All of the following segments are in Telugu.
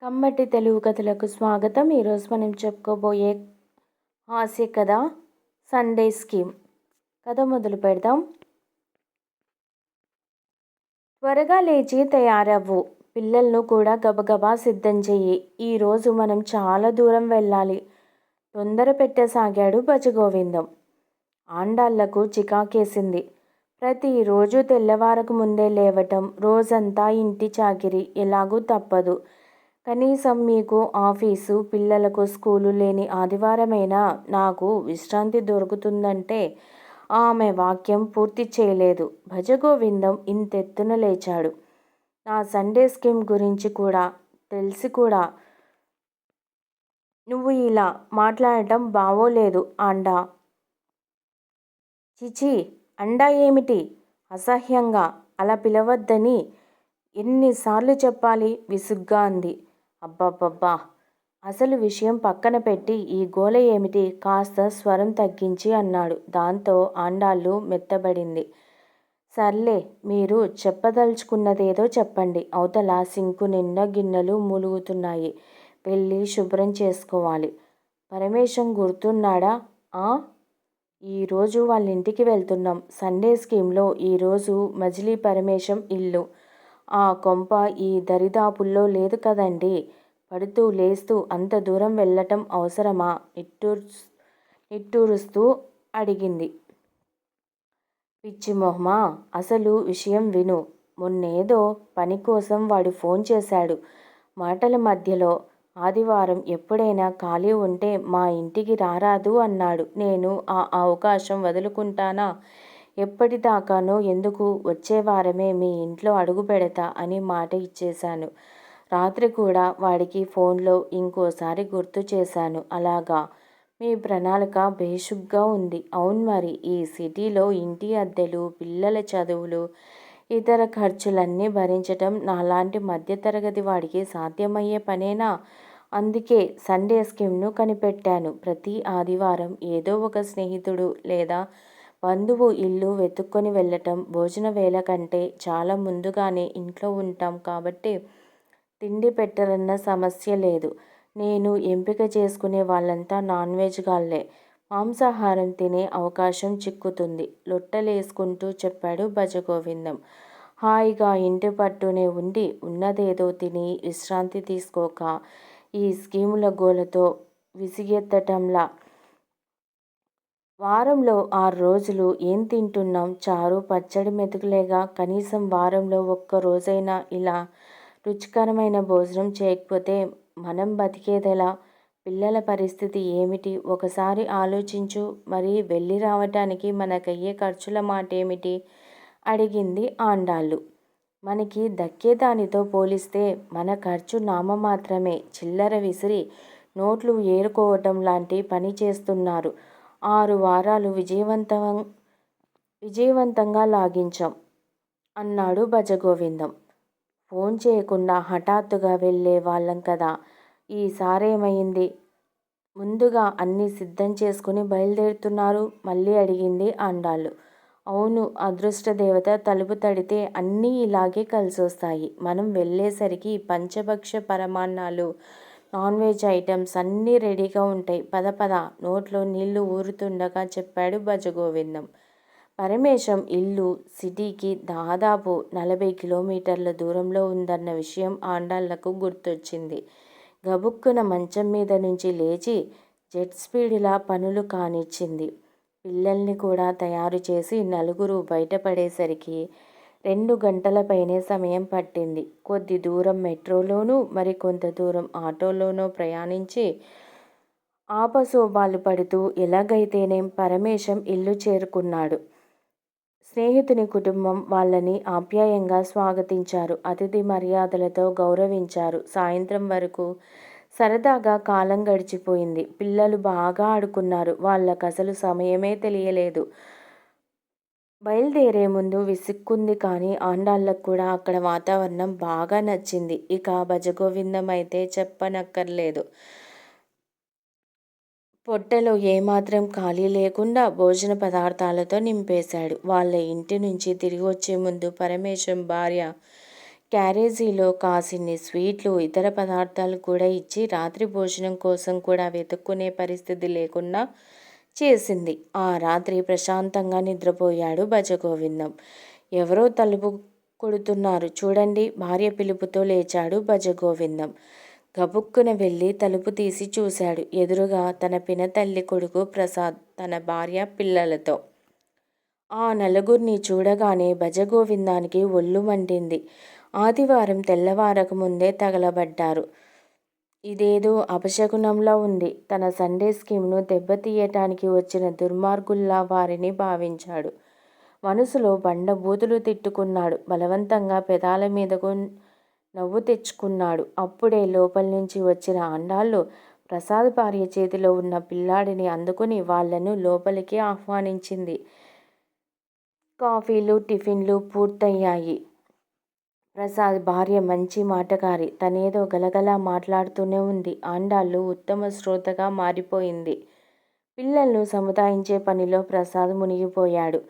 కమ్మటి తెలుగు కథలకు స్వాగతం. ఈరోజు మనం చెప్పుకోబోయే హాస్య కథ సండే స్కీమ్. కథ మొదలు పెడదాం. త్వరగా లేచి తయారవ్వు, పిల్లలను కూడా గబగబా సిద్ధం చెయ్యి. ఈరోజు మనం చాలా దూరం వెళ్ళాలి, తొందర పెట్టసాగాడు భజగోవిందం. ఆండాళ్లకు చికాకేసింది. ప్రతిరోజు తెల్లవారకు ముందే లేవటం, రోజంతా ఇంటి చాకిరి, ఎలాగూ తప్పదు. కనీసం మీకు ఆఫీసు, పిల్లలకు స్కూలు లేని ఆదివారమైనా నాకు విశ్రాంతి దొరుకుతుందంటే ఆమె వాక్యం పూర్తి చేయలేదు. భజగోవిందం ఇంతెత్తున లేచాడు. నా సండే స్కీమ్ గురించి కూడా తెలిసి కూడా నువ్వు ఇలా మాట్లాడటం బావోలేదు ఆండా. చిచి, అండా ఏమిటి? అసహ్యంగా. అలా పిలవద్దని ఎన్నిసార్లు చెప్పాలి? విసుగ్గా అంది. అబ్బబ్బబ్బా, అసలు విషయం పక్కన పెట్టి ఈ గోల ఏమిటి? కాస్త స్వరం తగ్గించి అన్నాడు. దాంతో ఆండాళ్ళు మెత్తబడింది. సర్లే, మీరు చెప్పదలుచుకున్నదేదో చెప్పండి. అవతల సింకు నిండా గిన్నెలు మూలుగుతున్నాయి, వెళ్ళి శుభ్రం చేసుకోవాలి. పరమేశం గుర్తున్నాడా? ఈరోజు వాళ్ళింటికి వెళ్తున్నాం. సండే స్కీమ్లో ఈరోజు మజిలీ పరమేశం ఇల్లు. ఆ కొంప ఈ దరిదాపుల్లో లేదు కదండి. పడుతూ లేస్తూ అంత దూరం వెళ్ళటం అవసరమా? నిట్టూరుస్తూ అడిగింది. పిచ్చి మొహమా, అసలు విషయం విను. మొన్నేదో పని కోసం వాడు ఫోన్ చేశాడు. మాటల మధ్యలో ఆదివారం ఎప్పుడైనా ఖాళీ ఉంటే మా ఇంటికి రారాదు అన్నాడు. నేను ఆ అవకాశం వదులుకుంటానా? ఎప్పటిదాకానో ఎందుకు, వచ్చే వారమే మీ ఇంట్లో అడుగు పెడతా అని మాట ఇచ్చేశాను. రాత్రి కూడా వాడికి ఫోన్లో ఇంకోసారి గుర్తు చేశాను. అలాగా, మీ ప్రణాళిక బేషుగ్గా ఉంది. అవును మరి, ఈ సిటీలో ఇంటి అద్దెలు, పిల్లల చదువులు, ఇతర ఖర్చులన్నీ భరించటం నాలాంటి మధ్యతరగతి వాడికి సాధ్యమయ్యే పనేనా? అందుకే సండే స్కీమ్ను కనిపెట్టాను. ప్రతి ఆదివారం ఏదో ఒక స్నేహితుడు లేదా బంధువు ఇల్లు వెతుక్కొని వెళ్ళటం. భోజన వేళ కంటే చాలా ముందుగానే ఇంట్లో ఉంటాం కాబట్టి తిండి పెట్టరన్న సమస్య లేదు. నేను ఎంపిక చేసుకునే వాళ్ళంతా నాన్ వెజ్ గాళ్లే. మాంసాహారం తినే అవకాశం చిక్కుతుంది, లొట్టలేసుకుంటూ చెప్పాడు భజగోవిందం. హాయిగా ఇంటి పట్టునే ఉండి ఉన్నదేదో తిని విశ్రాంతి తీసుకోక ఈ స్కీముల గోలతో విసిగెత్తటంలా. వారంలో 6 రోజులు ఏం తింటున్నాం? చారు, పచ్చడి, మెతుకులేగా. కనీసం వారంలో ఒక్క రోజైనా ఇలా రుచికరమైన భోజనం చేయకపోతే మనం బతికేదెలా? పిల్లల పరిస్థితి ఏమిటి? ఒకసారి ఆలోచించు. మరి వెళ్ళి రావటానికి మనకయ్యే ఖర్చుల మాటేమిటి? అడిగింది ఆండాళ్ళు. మనకి దక్కేదానితో పోలిస్తే మన ఖర్చు నామమాత్రమే. చిల్లర విసిరి నోట్లు ఏరుకోవటం లాంటి పని చేస్తున్నారు. 6 వారాలు విజయవంతంగా లాగించాం అన్నాడు భజగోవిందం. ఫోన్ చేయకుండా హఠాత్తుగా వెళ్ళే వాళ్ళం కదా. ఈసారేమైంది? ముందుగా అన్నీ సిద్ధం చేసుకుని బయలుదేరుతున్నారు? మళ్ళీ అడిగింది ఆండాళ్ళు. అవును, అదృష్టదేవత తలుపు తడితే అన్నీ ఇలాగే కలిసొస్తాయి. మనం వెళ్ళేసరికి పంచభక్ష పరమాన్నాలు, నాన్ వెజ్ ఐటమ్స్ అన్నీ రెడీగా ఉంటాయి. పద పద, నోట్లో నీళ్లు ఊరుతుండగా చెప్పాడు భజగోవిందం. పరమేశం ఇల్లు సిటీకి దాదాపు 40 కిలోమీటర్ల దూరంలో ఉందన్న విషయం ఆండాళ్లకు గుర్తొచ్చింది. గబుక్కున మంచం మీద నుంచి లేచి జెట్ స్పీడులా పనులు కానిచ్చింది. పిల్లల్ని కూడా తయారు చేసి నలుగురు బయటపడేసరికి 2 గంటల పైనే సమయం పట్టింది. కొద్ది దూరం మెట్రోలోనూ, మరికొంత దూరం ఆటోలోనూ ప్రయాణించి ఆపసోపాలు పడుతూ ఎలాగైతేనేం పరమేశం ఇల్లు చేరుకున్నాడు. స్నేహితుని కుటుంబం వాళ్ళని ఆప్యాయంగా స్వాగతించారు. అతిథి మర్యాదలతో గౌరవించారు. సాయంత్రం వరకు సరదాగా కాలం గడిచిపోయింది. పిల్లలు బాగా ఆడుకున్నారు. వాళ్ళకసలు సమయమే తెలియలేదు. బయలుదేరే ముందు విసుక్కుంది కానీ ఆండాళ్ళకు కూడా అక్కడ వాతావరణం బాగా నచ్చింది. ఇక భజగోవిందం అయితే చెప్పనక్కర్లేదు. పొట్టలో ఏమాత్రం ఖాళీ లేకుండా భోజన పదార్థాలతో నింపేశాడు. వాళ్ళ ఇంటి నుంచి తిరిగి వచ్చే ముందు పరమేశం భార్య క్యారేజీలో కాసిన్ని స్వీట్లు, ఇతర పదార్థాలు కూడా ఇచ్చి రాత్రి భోజనం కోసం కూడా వెతుక్కునే పరిస్థితి లేకుండా చేసింది. ఆ రాత్రి ప్రశాంతంగా నిద్రపోయాడు భజగోవిందం. ఎవరో తలుపు కొడుతున్నారు చూడండి, భార్య పిలుపుతో లేచాడు భజగోవిందం. గబుక్కున వెళ్ళి తలుపు తీసి చూశాడు. ఎదురుగా తన పినతల్లి కొడుకు ప్రసాద్, తన భార్య, పిల్లలతో. ఆ నలుగురిని చూడగానే భజగోవిందానికి ఒళ్ళు మండింది. ఆదివారం తెల్లవారక ముందే తగలబడ్డారు. ఇదేదో అపశకునంలా ఉంది. తన సండే స్కీమ్ను దెబ్బతీయటానికి వచ్చిన దుర్మార్గుల్లా వారిని భావించాడు. మనసులో బండబూతులు తిట్టుకున్నాడు. బలవంతంగా పెదాల మీదకు నవ్వు తెచ్చుకున్నాడు. అప్పుడే లోపల నుంచి వచ్చిన ఆండాళ్ళు ప్రసాద్ భార్య చేతిలో ఉన్న పిల్లాడిని అందుకుని వాళ్లను లోపలికి ఆహ్వానించింది. కాఫీలు, టిఫిన్లు పూర్తయ్యాయి. ప్రసాద్ భార్య మంచి మాటకారి. తనేదో గలగలా మాట్లాడుతూనే ఉంది. ఆండాళ్ళు ఉత్తమ శ్రోతగా మారిపోయింది. పిల్లలను సముదాయించే పనిలో ప్రసాద్ మునిగిపోయాడు.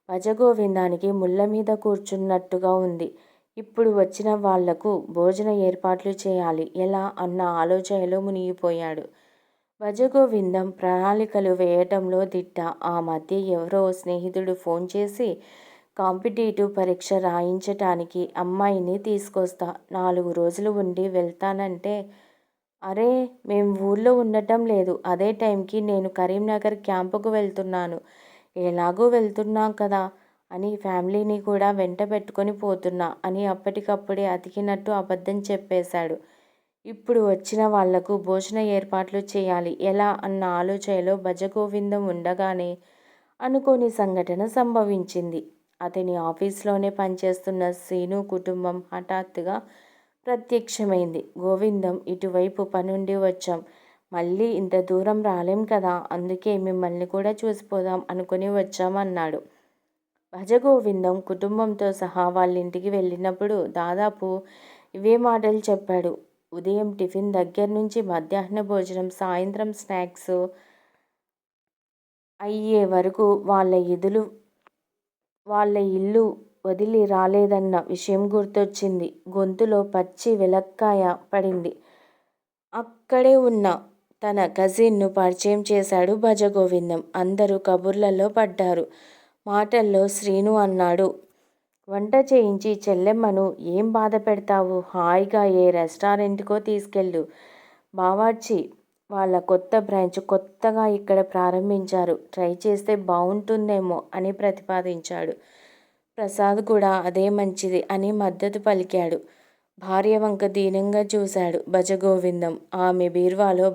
భజగోవిందానికి ముళ్ళ మీద కూర్చున్నట్టుగా ఉంది. ఇప్పుడు వచ్చిన వాళ్లకు భోజన ఏర్పాట్లు చేయాలి ఎలా అన్న ఆలోచనలో మునిగిపోయాడు. భజగోవిందం ప్రణాళికలు వేయటంలో దిట్ట. ఆ మధ్య ఎవరో స్నేహితుడు ఫోన్ చేసి కాంపిటీటివ్ పరీక్ష రాయించటానికి అమ్మాయిని తీసుకొస్తా, 4 రోజులు ఉండి వెళ్తానంటే, అరే మేం ఊళ్ళో ఉండటం లేదు, అదే టైంకి నేను కరీంనగర్ క్యాంపుకు వెళ్తున్నాను, ఎలాగూ వెళ్తున్నాం కదా అని ఫ్యామిలీని కూడా వెంట పెట్టుకొని పోతున్నా అని అప్పటికప్పుడే అతికినట్టు అబద్ధం చెప్పేశాడు. ఇప్పుడు వచ్చిన వాళ్లకు భోజన ఏర్పాట్లు చేయాలి ఎలా అన్న ఆలోచనలో భజగోవిందం ఉండగానే అనుకోని సంఘటన సంభవించింది. అతని ఆఫీస్లోనే పనిచేస్తున్న శ్రీను కుటుంబం హఠాత్తుగా ప్రత్యక్షమైంది. గోవిందం, ఇటువైపు పనుండి వచ్చాం, మళ్ళీ ఇంత దూరం రాలేం కదా, అందుకే మిమ్మల్ని కూడా చూసిపోదాం అనుకుని వచ్చాం అన్నాడు. భజగోవిందం కుటుంబంతో సహా వాళ్ళింటికి వెళ్ళినప్పుడు దాదాపు ఇవే మాటలు చెప్పాడు. ఉదయం టిఫిన్ దగ్గర నుంచి మధ్యాహ్న భోజనం, సాయంత్రం స్నాక్స్ అయ్యే వరకు వాళ్ళ ఇల్లు వదిలి రాలేదన్న విషయం గుర్తొచ్చింది. గొంతులో పచ్చి వెలక్కాయ పడింది. అక్కడే ఉన్న తన కజిన్ను పరిచయం చేశాడు భజగోవిందం. అందరూ కబుర్లలో పడ్డారు. మాటల్లో శ్రీను అన్నాడు, వంట చేయించి చెల్లెమ్మను ఏం బాధ పెడతావు, హాయిగా ఏ రెస్టారెంట్కో తీసుకెళ్ళు. బావార్చి వాళ్ళ కొత్త బ్రాంచ్ కొత్తగా ఇక్కడ ప్రారంభించారు, ట్రై చేస్తే బావుంటుందేమో అని ప్రతిపాదించాడు. ప్రసాద్ కూడా అదే మంచిది అని మద్దతు పలికాడు. భార్య వంక దీనంగా చూశాడు భజగోవిందం. ఆమె బీరువాలో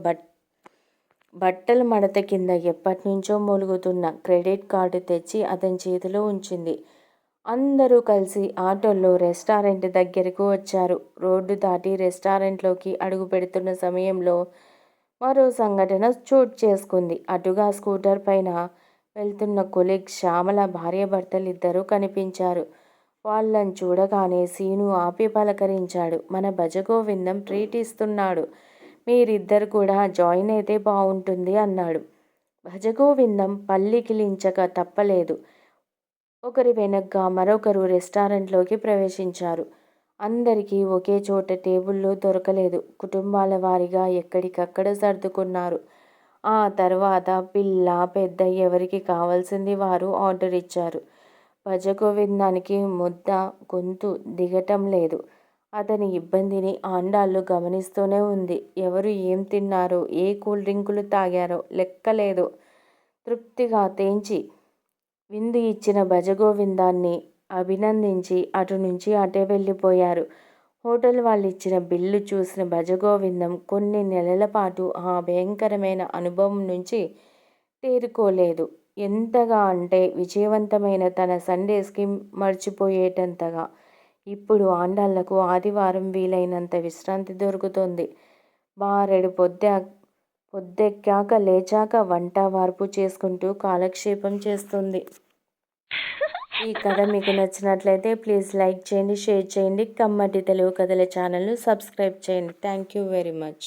బట్టల మడత కింద ఎప్పటినుంచో మూలుగుతున్న క్రెడిట్ కార్డు తెచ్చి అతని చేతిలో ఉంచింది. అందరూ కలిసి ఆటోల్లో రెస్టారెంట్ దగ్గరకు వచ్చారు. రోడ్డు దాటి రెస్టారెంట్లోకి అడుగు పెడుతున్న సమయంలో మరో సంఘటన చోటు చేసుకుంది. అటుగా స్కూటర్ పైన వెళ్తున్న కొలీగ్ శ్యామల భార్యాభర్తలిద్దరూ కనిపించారు. వాళ్ళని చూడగానే సీను ఆపి పలకరించాడు. మన భజగోవిందం ట్రీట్ ఇస్తున్నాడు, మీరిద్దరు కూడా జాయిన్ అయితే బావుంటుంది అన్నాడు. భజగోవిందం పల్లికిలించక తప్పలేదు. ఒకరి వెనగ్గా మరొకరు రెస్టారెంట్లోకి ప్రవేశించారు. అందరికీ ఒకే చోట టేబుళ్ళు దొరకలేదు. కుటుంబాల వారీగా ఎక్కడికక్కడ సర్దుకున్నారు. ఆ తర్వాత పిల్ల పెద్ద ఎవరికి కావాల్సింది వారు ఆర్డర్ ఇచ్చారు. భజగోవిందానికి ముద్ద గొంతు దిగటం లేదు. అతని ఇబ్బందిని ఆండాళ్ళు గమనిస్తూనే ఉంది. ఎవరు ఏం తిన్నారో, ఏ కూల్ డ్రింకులు తాగారో లెక్కలేదు. తృప్తిగా తేంచి విందు ఇచ్చిన భజగోవిందాన్ని అభినందించి అటు నుంచి అటే వెళ్ళిపోయారు. హోటల్ వాళ్ళిచ్చిన బిల్లు చూసిన భజగోవిందం కొన్ని నెలల పాటు ఆ భయంకరమైన అనుభవం నుంచి తేరుకోలేదు. ఎంతగా అంటే విజయవంతమైన తన సండే స్కీమ్ మర్చిపోయేటంతగా. ఇప్పుడు ఆండాళ్లకు ఆదివారం వీలైనంత విశ్రాంతి దొరుకుతోంది. బారెడు పొద్దెక్కాక లేచాక వంట వార్పు చేసుకుంటూ కాలక్షేపం చేస్తుంది. ఈ కథ మీకు నచ్చినట్లయితే ప్లీజ్ లైక్ చేయండి, షేర్ చేయండి. కమ్మటి తెలుగు కథల ఛానల్ను సబ్స్క్రైబ్ చేయండి. Thank you very much.